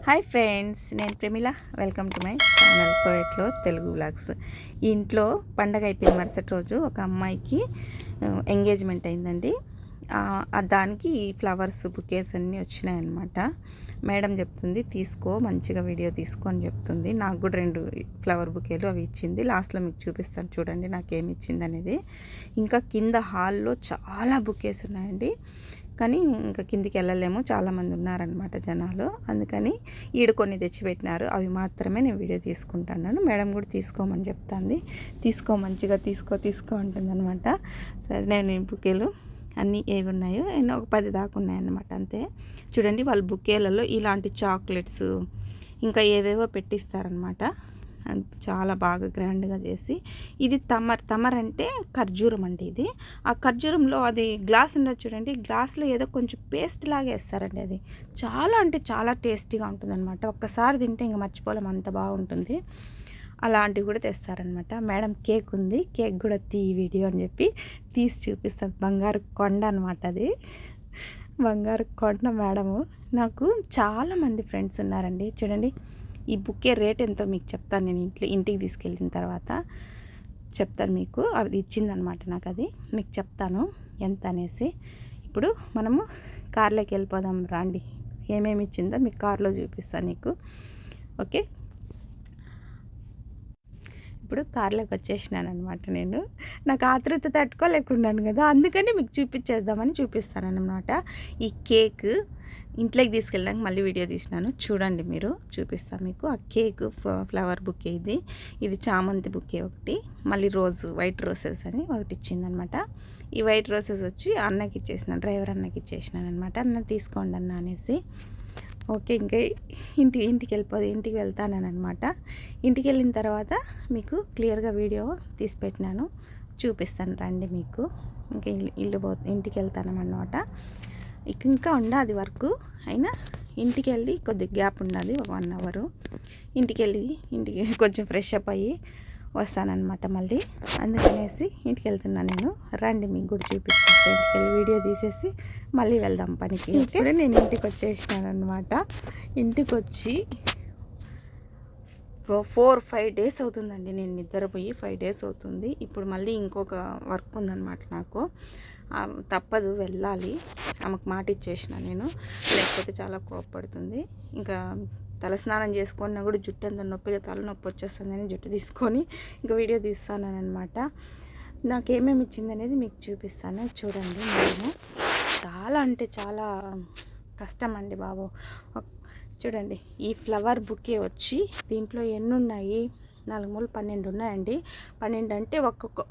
Hi friends, నేను Pramila. Welcome to my channel పోయట్లో Telugu vlogs. ఈ ఇంట్లో పండగ అయిపోయిన మరుసటి రోజు ఒక అమ్మాయికి ఎంగేజ్మెంట్ అయిందండి. దానికి ఈ ఫ్లవర్స్ బుకేస్ అన్నీ వచ్చినాయన్నమాట. మేడం చెప్తుంది తీసుకో, మంచిగా వీడియో తీసుకో అని చెప్తుంది. నాకు కూడా 2 ఫ్లవర్ బుకేలు అవి ఇచ్చింది. లాస్ట్లో మీకు చూపిస్తాను చూడండి నాకేమి ఇచ్చింది అనేది. ఇంకా కింద హాల్లో చాలా బుకేస్ ఉన్నాయండి. కానీ ఇంకా కిందికి వెళ్ళలేము, చాలామంది ఉన్నారనమాట జనాలు. అందుకని ఈడు కొన్ని తెచ్చిపెట్టినారు, అవి మాత్రమే నేను వీడియో తీసుకుంటున్నాను. మేడం కూడా తీసుకోమని చెప్తాంది. తీసుకో, మంచిగా తీసుకో ఉంటుంది అనమాట. సరే, నేను ఈ బుకేలు అన్నీ ఏవి ఉన్నాయో ఒక 10 దాకా ఉన్నాయన్నమాట అంతే. చూడండి, వాళ్ళ బుకేలలో ఇలాంటి చాక్లెట్స్ ఇంకా ఏవేవో పెట్టిస్తారనమాట. చాలా బాగా గ్రాండ్గా చేసి. ఇది తమర్ అంటే ఖర్జూరం అండి. ఇది ఆ ఖర్జూరంలో అది గ్లాస్ ఉండదు చూడండి, గ్లాస్లో ఏదో కొంచెం పేస్ట్ లాగా వేస్తారండి. అది చాలా అంటే చాలా టేస్టీగా ఉంటుందన్నమాట. ఒక్కసారి తింటే ఇంకా మర్చిపోలేం, అంత బాగుంటుంది. అలాంటివి కూడా తెస్తారనమాట. మేడం కేక్ ఉంది, కేక్ కూడా వీడియో అని చెప్పి తీసి చూపిస్తాను. బంగారు కొండ అనమాట అది, బంగారు కొండ మేడము. నాకు చాలామంది ఫ్రెండ్స్ ఉన్నారండి. చూడండి, ఈ బుకే రేట్ ఎంతో మీకు చెప్తాను. నేను ఇంటికి తీసుకెళ్ళిన తర్వాత చెప్తాను మీకు. అది ఇచ్చిందనమాట నాకు, అది మీకు చెప్తాను ఎంత అనేసి. ఇప్పుడు మనము కార్లోకి వెళ్ళిపోదాం రండి. ఏమేమి ఇచ్చిందో మీకు కార్లో చూపిస్తాను నీకు. ఓకే, ఇప్పుడు కార్లోకి వచ్చేసినాను అనమాట. నేను నాకు ఆతృత తట్టుకోలేకున్నాను కదా, అందుకని మీకు చూపించేద్దామని చూపిస్తానన్నమాట. ఈ కేక్ ఇంట్లోకి తీసుకెళ్ళడానికి మళ్ళీ వీడియో తీసినాను, చూడండి మీరు, చూపిస్తాను మీకు. ఆ కేక్ ఫ్లవర్ బుకే, ఇది చామంతి బుకే ఒకటి, మళ్ళీ వైట్ రోసెస్ అని ఒకటి ఇచ్చిందనమాట. ఈ వైట్ రోసెస్ వచ్చి అన్నకి ఇచ్చేసినాను, డ్రైవర్ అన్నకి ఇచ్చేసినాను అనమాట. అన్న తీసుకోండి అన్న అనేసి. ఓకే, ఇంకా ఇంటికి వెళ్తానమాట. ఇంటికి వెళ్ళిన తర్వాత మీకు క్లియర్గా వీడియో తీసి పెట్టినాను, చూపిస్తాను రండి మీకు. ఇంకా ఇంటికి వెళ్తానమాట. ఇంకా ఉండదు వర్క్ అయినా, ఇంటికి వెళ్ళి కొద్దిగా గ్యాప్ ఉన్నది, 1 అవర్. ఇంటికి కొంచెం ఫ్రెష్ అప్ అయ్యి వస్తానన్నమాట మళ్ళీ. అందుకనేసి ఇంటికి వెళ్తున్నాను నేను. రండి, మీకు కూడా చూపిస్తాను. ఇంటికి వెళ్ళి వీడియో తీసేసి మళ్ళీ వెళ్దాం పనికి. ఇప్పుడే నేను ఇంటికి వచ్చేసినాను అనమాట. ఇంటికి వచ్చి 4-5 డేస్ అవుతుందండి. నేను నిద్రపోయి 5 డేస్ అవుతుంది. ఇప్పుడు మళ్ళీ ఇంకొక వర్క్ ఉందన్నమాట నాకు. తప్పదు, వెళ్ళాలి. ఆమెకు మాట ఇచ్చేసిన నేను, లేకపోతే చాలా కోపపడుతుంది. ఇంకా తలస్నానం చేసుకున్నా కూడా జుట్టు అంత నొప్పిగా, తలనొప్పి వచ్చేస్తుందని జుట్టు తీసుకొని ఇంకా వీడియో తీస్తానన్నమాట. నాకేమేమి ఇచ్చింది అనేది మీకు చూపిస్తాను చూడండి. నేను చాలా అంటే చాలా కష్టం అండి బాబు. చూడండి, ఈ ఫ్లవర్ బుకే వచ్చి దీంట్లో ఎన్ని ఉన్నాయి, 4 మూలు 12 ఉన్నాయండి. 12 అంటే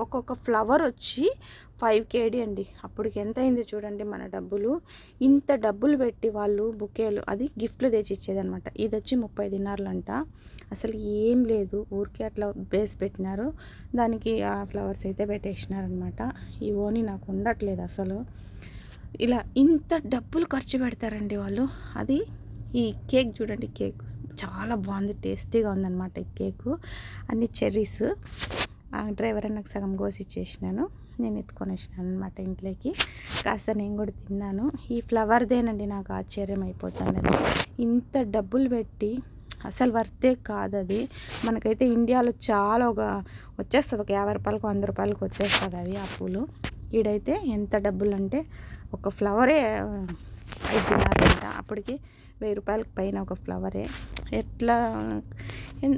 ఒక్కొక్క ఫ్లవర్ వచ్చి 5 kg అండి. అప్పటికి ఎంత అయింది చూడండి మన డబ్బులు. ఇంత డబ్బులు పెట్టి వాళ్ళు బుకేలు అది గిఫ్ట్లు తెచ్చి ఇచ్చేదనమాట. ఇది వచ్చి 30 దినార్లు అంట. అసలు ఏం లేదు, ఊరికే అట్లా బేస్ పెట్టినారు, దానికి ఆ ఫ్లవర్స్ అయితే పెట్టేసినారనమాట. ఈ ఓని నాకు ఉండట్లేదు అసలు. ఇలా ఇంత డబ్బులు ఖర్చు పెడతారండి వాళ్ళు. అది ఈ కేక్ చూడండి, కేక్ చాలా బాగుంది, టేస్టీగా ఉందన్నమాట ఈ కేకు. అన్ని చెర్రీస్. డ్రైవర్ నాకు సగం కోసి ఇచ్చేసినాను, నేను ఎత్తుకొని వచ్చినాను అనమాట ఇంట్లోకి. కాస్త నేను కూడా తిన్నాను. ఈ ఫ్లవర్దేనండి నాకు ఆశ్చర్యం అయిపోతుంది. ఇంత డబ్బులు పెట్టి అసలు వర్తే కాదు అది. మనకైతే ఇండియాలో చాలా వచ్చేస్తుంది, ఒక 50 రూపాయలకు 100 రూపాయలకు వచ్చేస్తుంది అవి ఆ పూలు. ఈడైతే ఎంత డబ్బులు అంటే ఒక ఫ్లవరే 5 దినాలంట. అప్పటికి 1000 రూపాయలకు పైన ఒక ఫ్లవరే. ఎట్లా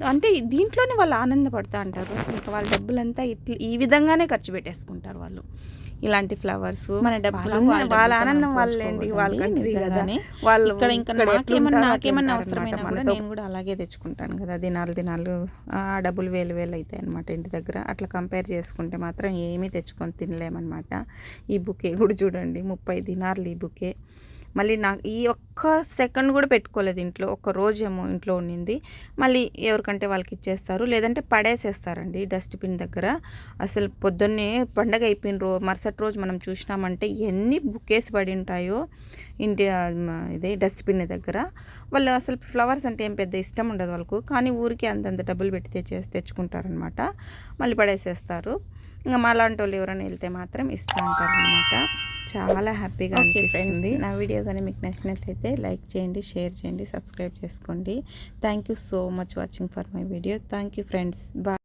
అంటే దీంట్లోనే వాళ్ళు ఆనందపడుతూ అంటారు. ఇంకా వాళ్ళ డబ్బులంతా ఈ విధంగానే ఖర్చు పెట్టేసుకుంటారు వాళ్ళు. ఇలాంటి ఫ్లవర్స్ మన డబ్బులు, వాళ్ళ ఆనందం వాళ్ళేంటి, వాళ్ళకంటే కదా. వాళ్ళు ఇంకా నాకేమన్నా అవసరమైనా కూడా నేను కూడా అలాగే తెచ్చుకుంటాను కదా. దినాలు ఆ డబ్బులు వేలు అవుతాయి అనమాట ఇంటి దగ్గర. అట్లా కంపేర్ చేసుకుంటే మాత్రం ఏమీ తెచ్చుకొని తినలేమన్నమాట. ఈ బుకే కూడా చూడండి, 30 దినార్లు ఈ బుకే. మళ్ళీ నాకు ఈ ఒక్క సెకండ్ కూడా పెట్టుకోలేదు ఇంట్లో. ఒక రోజేమో ఇంట్లో ఉండింది. మళ్ళీ ఎవరికంటే వాళ్ళకి ఇచ్చేస్తారు, లేదంటే పడేసేస్తారండి డస్ట్బిన్ దగ్గర. అసలు పొద్దున్నే పండగ అయిపోయిన మరుసటి రోజు మనం చూసినామంటే ఎన్ని బుకేస్ పడి ఉంటాయో ఇదే డస్ట్బిన్ దగ్గర. వాళ్ళు అసలు ఫ్లవర్స్ అంటే ఏం పెద్ద ఇష్టం ఉండదు వాళ్ళకు, కానీ ఊరికి అంతంత డబ్బులు పెట్టి తెచ్చుకుంటారనమాట. మళ్ళీ పడేసేస్తారు. ఇంకా మాలాంటి వాళ్ళు ఎవరైనా వెళ్తే మాత్రం ఇస్తూ ఉంటారు అనమాట. చాలా హ్యాపీగా అనిపిస్తుంది. నా వీడియో కానీ మీకు నచ్చినట్లయితే లైక్ చేయండి, షేర్ చేయండి, సబ్స్క్రైబ్ చేసుకోండి. Thank you so much watching for my video. Thank you friends. Bye.